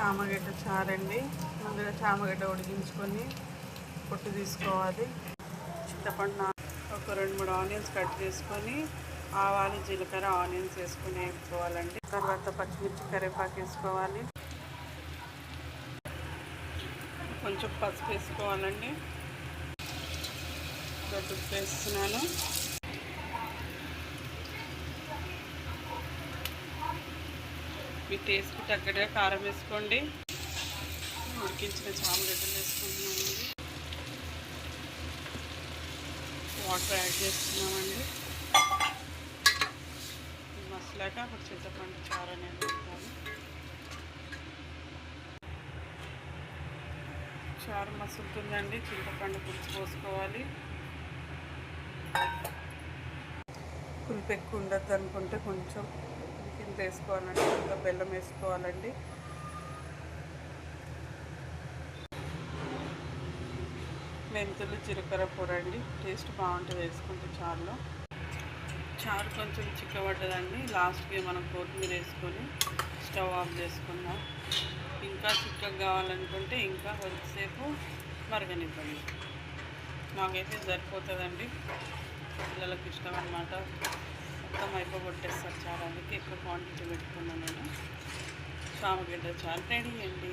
చామగడ్డ చారండి. ముందుగా చామగడ్డ ఉడికించుకొని పొట్టు తీసుకోవాలి. చింతపండు ఒక 2-3 ఆనియన్స్ కట్ చేసుకొని ఆవాలు జీలకర్ర ఆనియన్స్ వేసుకొని వేసుకోవాలండి. తర్వాత పచ్చిమిర్చి కరివేపాకు వేసుకోవాలి. కొంచెం పసుపు వేసుకోవాలండి. ఉప్పు వేస్తున్నాను. మీ టేస్ట్కి తగ్గట్టుగా కారం వేసుకోండి. ఉడికించిన చామగడ్డలు వేసుకుంటున్నామండి. వాటర్ యాడ్ చేస్తున్నామండి. మసలాక అప్పుడు చింతపండు చారు అనేది వేసుకోవాలి. చారు మసులుతుందండి. చింతపండు పులుసు పోసుకోవాలి. పులుపు ఎక్కువ ఉండద్దు అనుకుంటే కొంచెం కింద వేసుకోవాలండి. ఇంకా బెల్లం వేసుకోవాలండి. మెంతులు జీలకర్ర పొడి అండి. టేస్ట్ బాగుంటుంది వేసుకుంటే చారులో. చారు కొంచెం చిక్కబడ్డదండి. లాస్ట్కి మనం కొత్తిమీర వేసుకొని స్టవ్ ఆఫ్ చేసుకుందాం. ఇంకా చిక్కగా కావాలనుకుంటే ఇంకా కొద్దిసేపు మరగనివ్వండి. మాకైతే సరిపోతుందండి. పిల్లలకు ఇష్టం అన్నమాట. మొత్తం అయిపోగొట్టేస్తారు చారు. అందుకే ఎక్కువ క్వాంటిటీ పెట్టుకున్నాను నేను. చామగడ్డ చారు రెడీ అండి.